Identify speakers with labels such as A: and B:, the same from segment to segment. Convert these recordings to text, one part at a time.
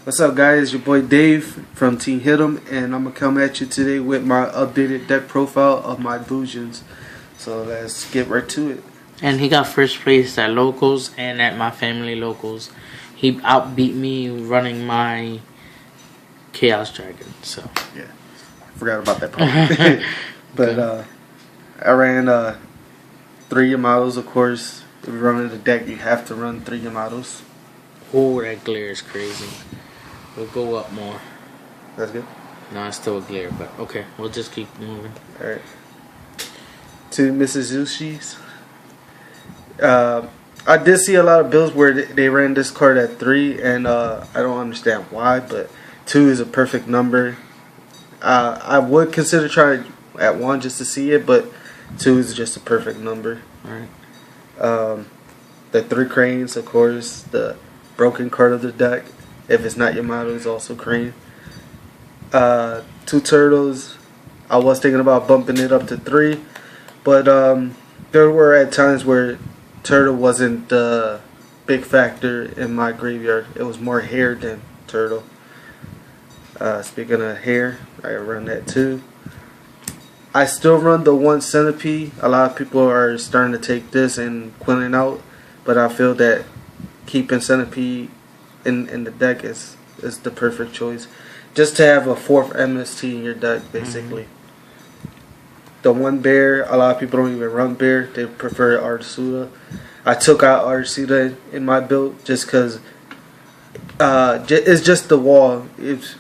A: What's up, guys? Your boy Dave from Team Hit'em, and I'm gonna come at you today with my updated deck profile of my Bujins. So let's get right to it.
B: And he got first place at locals and at my family locals. He outbeat me running my Chaos Dragon. So
A: yeah, I forgot about that part. But I ran 3 Yamatos, of course. If you're running the deck, you have to run 3 Yamatos.
B: Oh, that glare is crazy. We'll go up more.
A: That's good?
B: No, it's still a glare, but okay. We'll just keep moving.
A: Alright. 2 Missuzushi's. I did see a lot of builds where they ran this card at 3, and I don't understand why, but 2 is a perfect number. I would consider trying at 1 just to see it, but 2 is just a perfect number.
B: Alright.
A: The 3 cranes, of course, the broken card of the deck. If it's not Yamato, it's also crane. 2 turtles. I was thinking about bumping it up to 3, but there were at times where turtle wasn't the big factor in my graveyard. It was more hair than turtle. Speaking of hair, I run that too. I still run the 1 centipede. A lot of people are starting to take this and quilling out, but I feel that keeping centipede in the deck is the perfect choice. Just to have a 4th MST in your deck, basically. The 1 bear, a lot of people don't even run bear. They prefer Artsuda. I took out Artsuda in my build just because it's just the wall. It's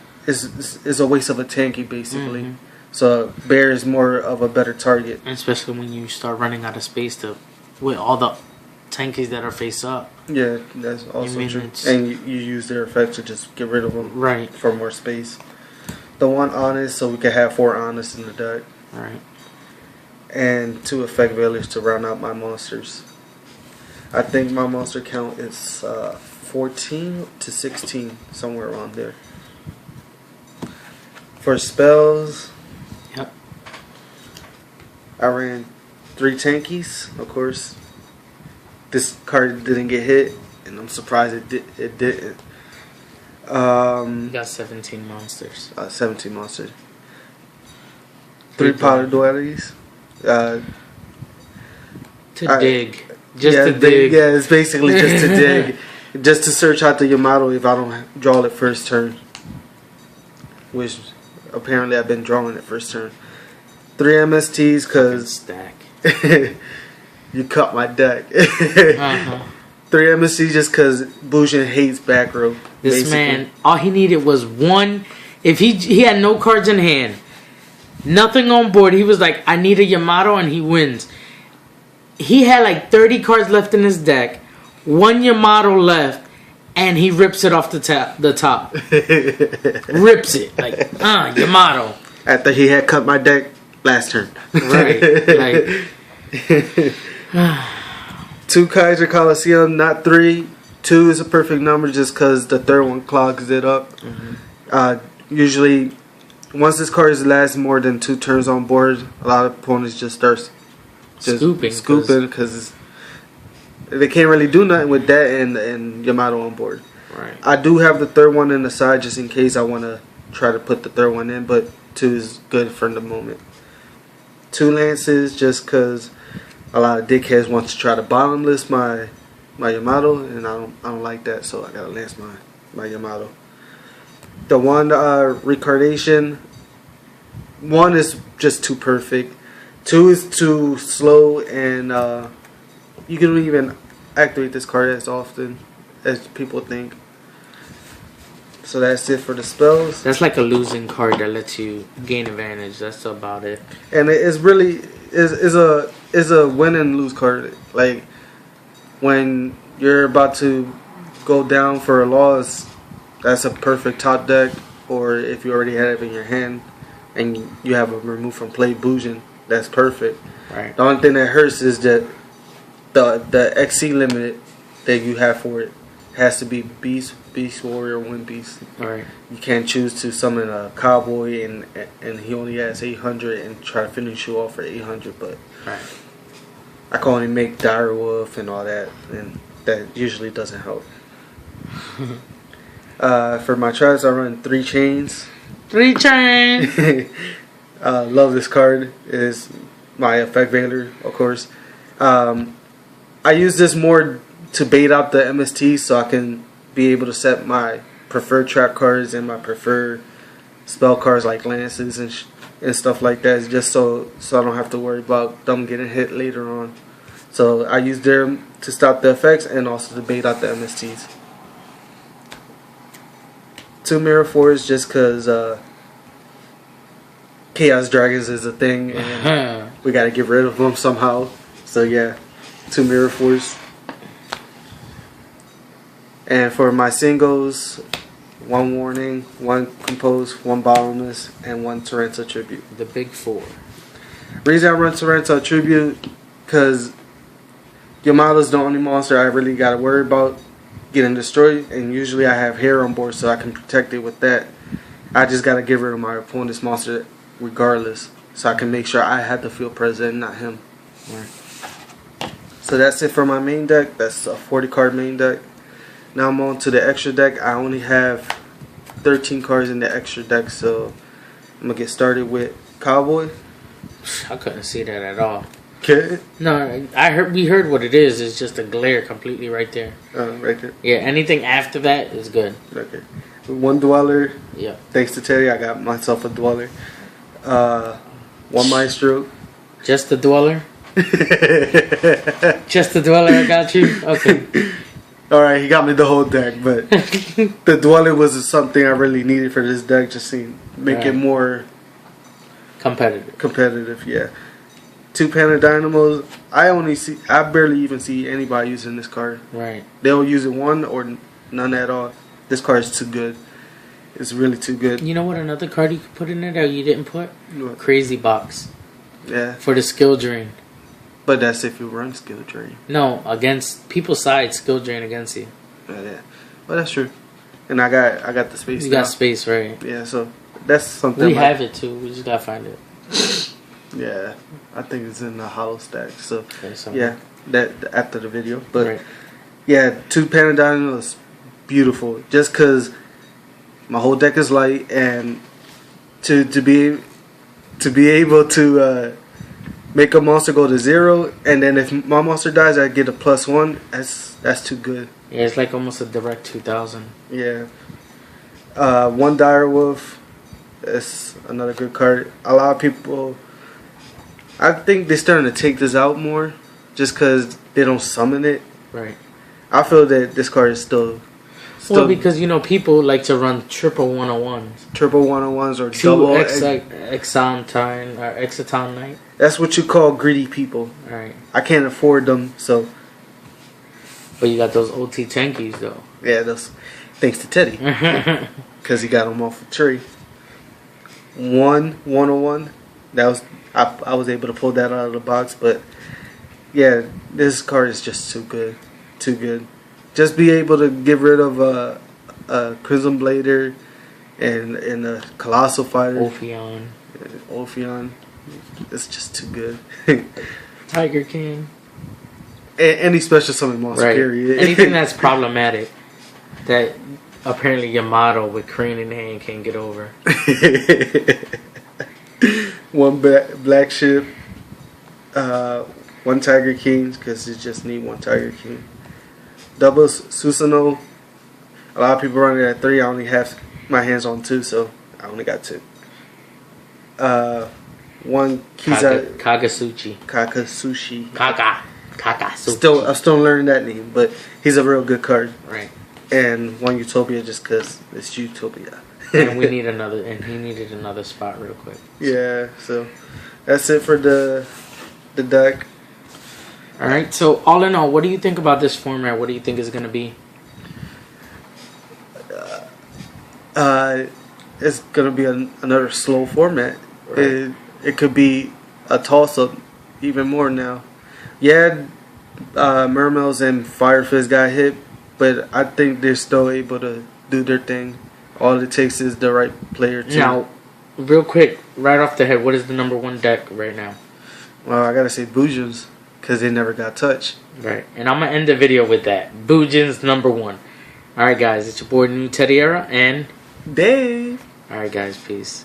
A: a waste of a tanky, basically. So bear is more of a better target.
B: Especially when you start running out of space with all the tankies that are face up.
A: Yeah, that's also true. And you use their effect to just get rid of them.
B: Right.
A: For more space. The 1 honest, so we can have 4 honest in the deck.
B: Right.
A: And 2 effect veilers to round out my monsters. I think my monster count is 14 to 16, somewhere around there. For spells,
B: yep,
A: I ran 3 tankies, of course. This card didn't get hit, and I'm surprised it didn't.
B: You got 17 monsters.
A: 17 monsters. 3 powder dualities.
B: To dig. Just to dig.
A: Yeah, it's basically just to dig. Just to search out the Yamato if I don't draw it first turn. Which apparently I've been drawing it first turn. 3 MSTs because
B: stack.
A: You cut my deck. 3 MSTs just because Bujin hates back row.
B: This
A: basically.
B: Man, all he needed was 1. If he had no cards in hand, nothing on board, he was like, I need a Yamato, and he wins. He had like 30 cards left in his deck, 1 Yamato left, and he rips it off the top. Rips it. Like, Yamato.
A: After he had cut my deck last turn.
B: Right. Like
A: 2 Kaiser Coliseum, not 3. 2 is a perfect number just because the 3rd one clogs it up. Usually, once this card lasts more than 2 turns on board, a lot of opponents just start scooping because they can't really do nothing with that and Yamato on board.
B: Right.
A: I do have the 3rd one in the side just in case I want to try to put the 3rd one in, but 2 is good for the moment. 2 lances just because a lot of dickheads want to try to bottomless my Yamato, and I don't like that, so I gotta lance my Yamato. The 1 recardation, 1 is just too perfect. 2 is too slow, and you can even activate this card as often as people think. So that's it for the spells.
B: That's like a losing card that lets you gain advantage. That's about it.
A: And it's really is a win and lose card. Like when you're about to go down for a loss, that's a perfect top deck. Or if you already have it in your hand and you have a remove from play Bujin, that's perfect.
B: Right.
A: The only thing that hurts is that the XC limit that you have for it has to be Beast Warrior, Wind Beast.
B: Right.
A: You can't choose to summon a Cowboy and he only has 800 and try to finish you off for 800, but
B: right.
A: I can only make Dire Wolf and all that, and that usually doesn't help. For my traps, I run 3 chains.
B: 3 chains.
A: Love this card. Is my effect veiler, of course. I use this more to bait out the MST, so I can be able to set my preferred trap cards and my preferred spell cards like lances and stuff like that, just so I don't have to worry about them getting hit later on. So I use them to stop the effects and also to bait out the MSTs. 2 Mirror Force just because Chaos Dragons is a thing and we got to get rid of them somehow. So yeah, 2 Mirror Force. And for my singles, 1 Warning, 1 Compose, 1 Bottomless, and 1 Torrential Tribute.
B: The big 4.
A: Reason I run Torrential Tribute, because Yamato's the only monster I really got to worry about getting destroyed, and usually I have hair on board so I can protect it with that. I just got to get rid of my opponent's monster regardless, so I can make sure I have the field present, not him.
B: Right.
A: So that's it for my main deck. That's a 40 card main deck. Now I'm on to the extra deck. I only have 13 cards in the extra deck, so I'm going to get started with Cowboy.
B: I couldn't see that at all.
A: Okay.
B: No, we heard what it is. It's just a glare completely right there.
A: Right there.
B: Yeah, anything after that is good.
A: Okay. 1 Dweller.
B: Yeah.
A: Thanks to Teddy, I got myself a Dweller. 1 Maestro.
B: Just the Dweller? Just the Dweller, I got you? Okay.
A: Alright, he got me the whole deck, but the Dweller was something I really needed for this deck, just to make it more competitive, yeah. 2 Panda Dynamos. I barely even see anybody using this card.
B: Right.
A: They'll use it 1 or none at all. This card is too good. It's really too good.
B: You know what another card you could put in there that you didn't put?
A: What?
B: Crazy Box.
A: Yeah.
B: For the skill drain.
A: But that's if you run skill drain.
B: No, against people's side, skill drain against you.
A: Yeah. Well, that's true. And I got the space.
B: You
A: now.
B: got space, right?
A: Yeah, so that's something.
B: We have it too. We just gotta find it.
A: Yeah, I think it's in the hollow stack. So
B: Okay,
A: yeah, that after the video. But
B: right.
A: yeah, 2 Panda Dynamos, beautiful. Just because my whole deck is light, and to be able to make a monster go to 0, and then if my monster dies, I get a +1. That's too good.
B: Yeah, it's like almost a direct 2000.
A: Yeah. 1 Dire Wolf. That's another good card. A lot of people, I think they're starting to take this out more, just because they don't summon it.
B: Right.
A: I feel that this card is still
B: Well, because people like to run triple 101s.
A: triple 101s or
B: 2
A: double
B: Exoton or Exoton Knight.
A: That's what you call greedy people.
B: Right.
A: I can't afford them, so
B: But you got those OT tankies though.
A: yeah, that's thanks to Teddy, because he got them off a tree. 101. That was I was able to pull that out of the box, but yeah, this card is just too good, too good. Just be able to get rid of a Crimson Blader and a Colossal Fighter. Ophion. It's just too good.
B: Tiger King.
A: Any special summon monster,
B: Right.
A: period.
B: Anything that's problematic that apparently Yamato with Crane in hand can't get over.
A: 1 Black Ship. 1 Tiger King, because you just need 1 Tiger King. Double Susanoo. A lot of people run it at 3. I only have my hands on 2, so I only got 2. 1
B: Kagasuchi. Kakasuchi.
A: I'm still learning that name, but he's a real good card.
B: Right.
A: And 1 Utopia, just because it's Utopia.
B: And we need another, and he needed another spot real quick.
A: Yeah, so that's it for the deck.
B: All right. So all in all, what do you think about this format? What do you think is going to be?
A: It's gonna be another slow format.
B: Right.
A: It could be a toss up, even more now. Yeah, Mermails and Fire Fist got hit, but I think they're still able to do their thing. All it takes is the right player to.
B: Now, real quick, right off the head, what is the number 1 deck right now?
A: Well, I gotta say Bujin's, because they never got touched.
B: Right. And I'm going to end the video with that. Bujin's number 1. Alright, guys, it's your boy Newteddyera and
A: Dave.
B: alright, guys, peace.